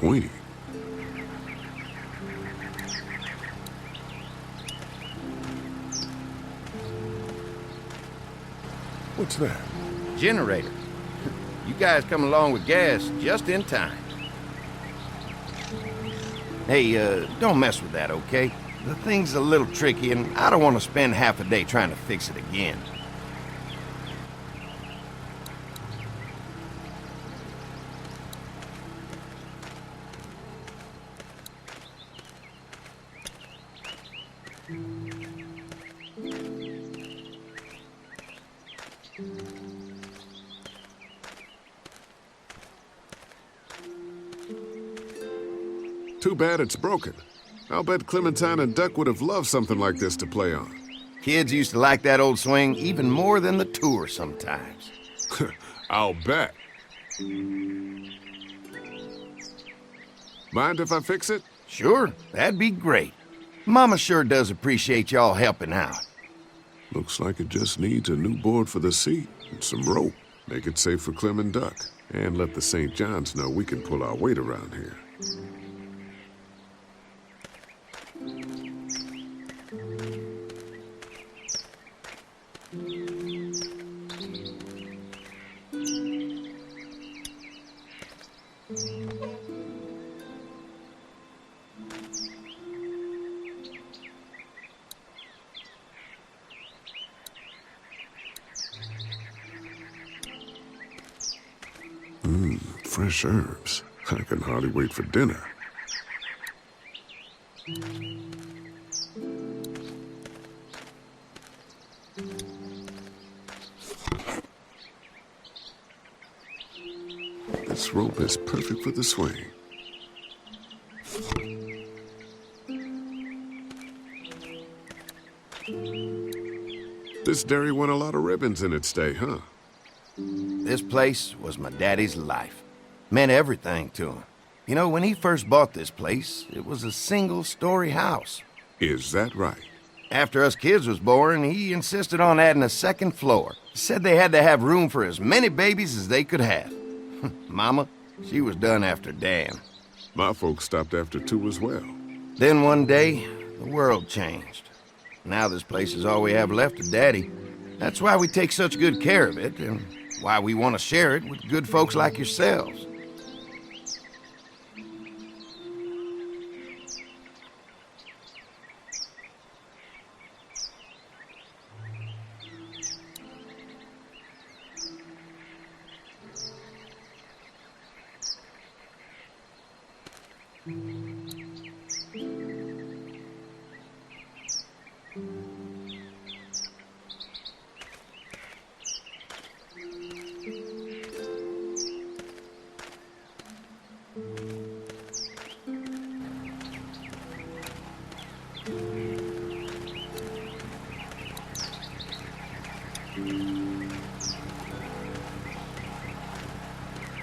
Pointy. What's that? Generator. You guys come along with gas just in time. Hey, don't mess with that, okay? The thing's a little tricky, and I don't want to spend half a day trying to fix it again. Too bad it's broken. I'll bet Clementine and Duck would have loved something like this to play on. Kids used to like that old swing even more than the tour sometimes. I'll bet. Mind if I fix it? Sure, that'd be great. Mama sure does appreciate y'all helping out. Looks like it just needs a new board for the seat and some rope. Make it safe for Clem and Duck. And let the St. John's know we can pull our weight around here. Fresh herbs. I can hardly wait for dinner. This rope is perfect for the swing. This dairy won a lot of ribbons in its day, huh? This place was my daddy's life. Meant everything to him. You know, when he first bought this place, it was a single-story house. Is that right? After us kids was born, he insisted on adding a second floor. Said they had to have room for as many babies as they could have. Mama, she was done after Dan. My folks stopped after 2 as well. Then one day, the world changed. Now this place is all we have left of Daddy. That's why we take such good care of it, and why we want to share it with good folks like yourselves.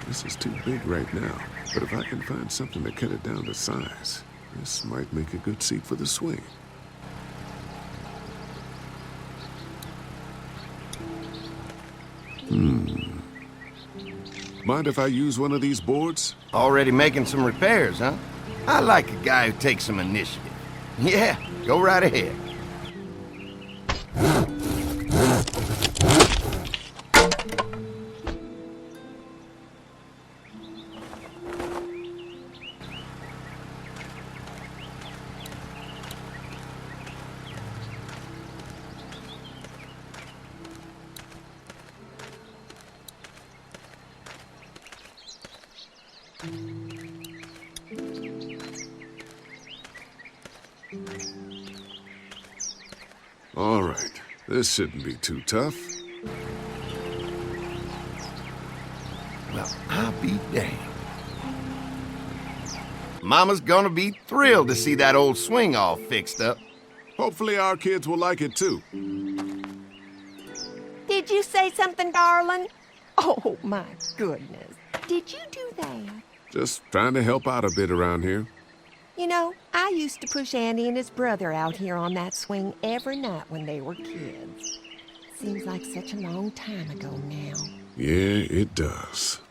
This is too big right now, but if I can find something to cut it down to size, this might make a good seat for the swing. Mind if I use one of these boards? Already making some repairs, huh? I like a guy who takes some initiative. Yeah, go right ahead. All right, this shouldn't be too tough. Well, I'll be damned. Mama's gonna be thrilled to see that old swing all fixed up. Hopefully our kids will like it too. Did Did you say something, darling? Oh, my goodness. Did you do that? Just trying to help out a bit around here. You know, I used to push Andy and his brother out here on that swing every night when they were kids. Seems like such a long time ago now. Yeah, it does.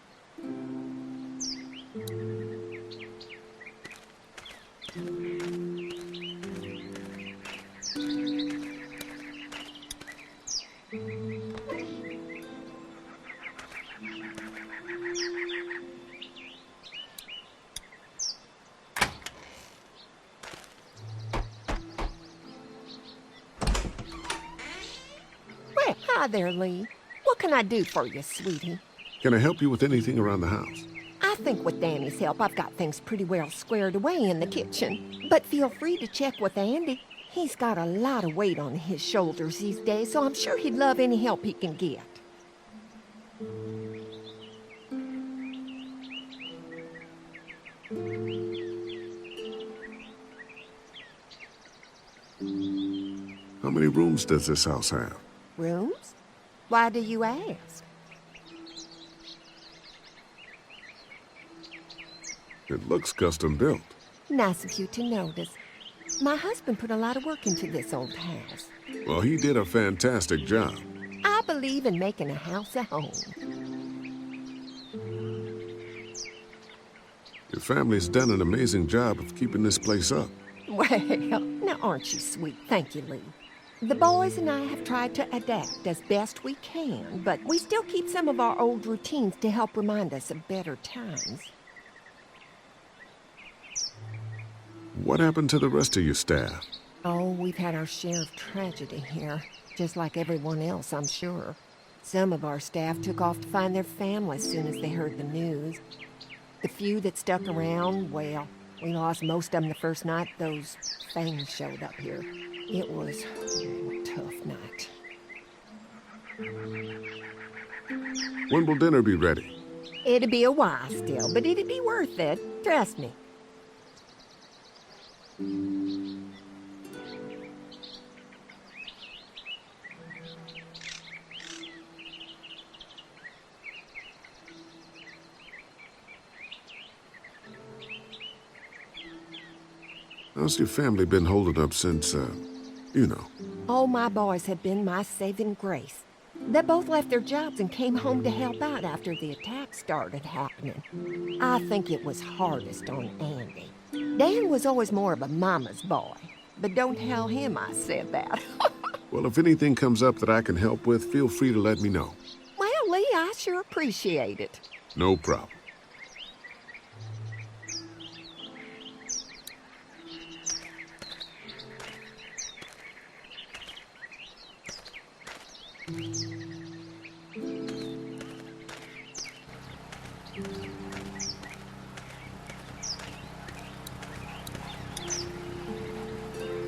Well, hi there, Lee. What can I do for you, sweetie? Can I help you with anything around the house? I think with Danny's help, I've got things pretty well squared away in the kitchen. But feel free to check with Andy. He's got a lot of weight on his shoulders these days, so I'm sure he'd love any help he can get. How many rooms does this house have? Rooms? Why do you ask? It looks custom built. Nice of you to notice. My husband put a lot of work into this old house. Well, he did a fantastic job. I believe in making a house a home. Your family's done an amazing job of keeping this place up. Well, now aren't you sweet? Thank you, Lee. The boys and I have tried to adapt as best we can, but we still keep some of our old routines to help remind us of better times. What happened to the rest of your staff? Oh, we've had our share of tragedy here, just like everyone else, I'm sure. Some of our staff took off to find their families as soon as they heard the news. The few that stuck around, well, we lost most of them the first night those things showed up here. It was a tough night. When will dinner be ready? It'd be a while still, but it'd be worth it. Trust me. How's your family been holding up since, you know? Oh, my boys have been my saving grace. They both left their jobs and came home to help out after the attack started happening. I think it was hardest on Andy. Dan was always more of a mama's boy, but don't tell him I said that. Well, if anything comes up that I can help with, feel free to let me know. Well, Lee, I sure appreciate it. No problem.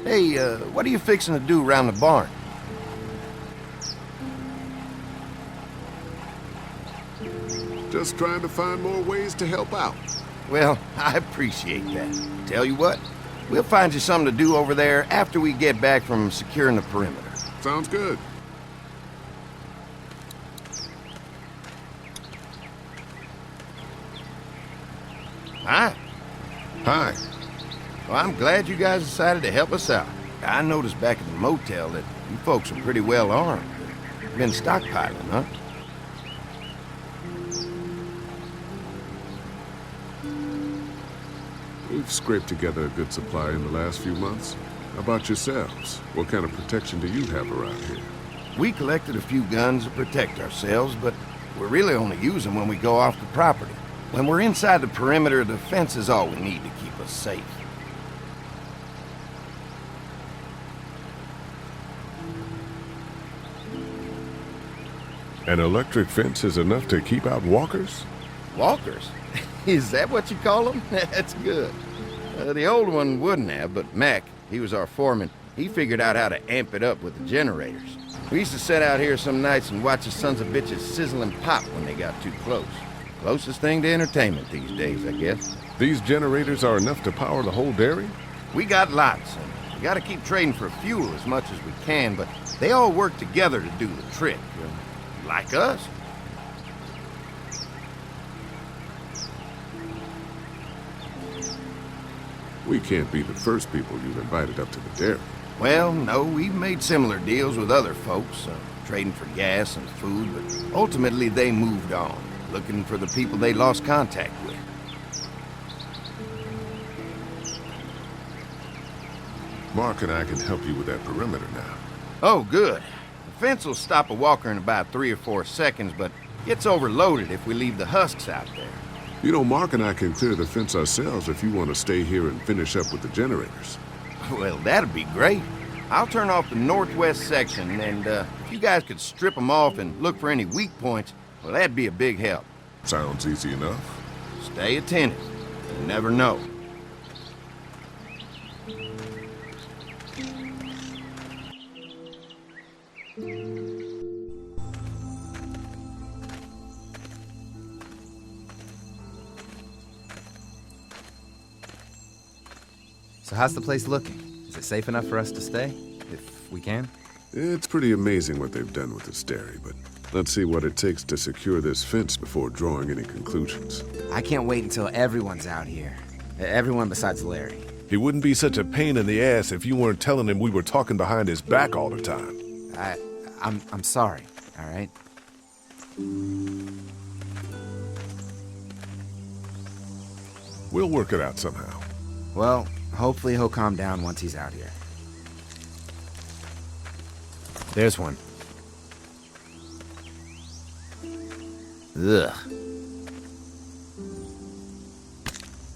Hey, what are you fixing to do around the barn? Just trying to find more ways to help out. Well, I appreciate that. Tell you what, we'll find you something to do over there after we get back from securing the perimeter. Sounds good. Hi. Hi. Well, I'm glad you guys decided to help us out. I noticed back at the motel that you folks are pretty well armed. Been stockpiling, huh? We've scraped together a good supply in the last few months. How about yourselves? What kind of protection do you have around here? We collected a few guns to protect ourselves, but we really only use them when we go off the property. When we're inside the perimeter, the fence is all we need to keep us safe. An electric fence is enough to keep out walkers? Walkers? Is that what you call them? That's good. The old one wouldn't have, but Mac, he was our foreman, he figured out how to amp it up with the generators. We used to sit out here some nights and watch the sons of bitches sizzle and pop when they got too close. Closest thing to entertainment these days, I guess. These generators are enough to power the whole dairy? We got lots, and we gotta keep trading for fuel as much as we can, but they all work together to do the trick. like us. We can't be the first people you've invited up to the dairy. Well, no, we've made similar deals with other folks, trading for gas and food, but ultimately they moved on, looking for the people they lost contact with. Mark and I can help you with that perimeter now. Oh, good. The fence will stop a walker in about 3 or 4 seconds, but gets overloaded if we leave the husks out there. You know, Mark and I can clear the fence ourselves if you want to stay here and finish up with the generators. Well, that'd be great. I'll turn off the northwest section, and if you guys could strip them off and look for any weak points, well, that'd be a big help. Sounds easy enough. Stay attentive. You never know. So how's the place looking? Is it safe enough for us to stay? If we can? It's pretty amazing what they've done with this dairy, but let's see what it takes to secure this fence before drawing any conclusions. I can't wait until everyone's out here. Everyone besides Larry. He wouldn't be such a pain in the ass if you weren't telling him we were talking behind his back all the time. I'm sorry, all right? We'll work it out somehow. Well, hopefully he'll calm down once he's out here. There's one. Ugh.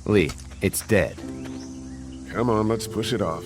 Lee, it's dead. Come on, let's push it off.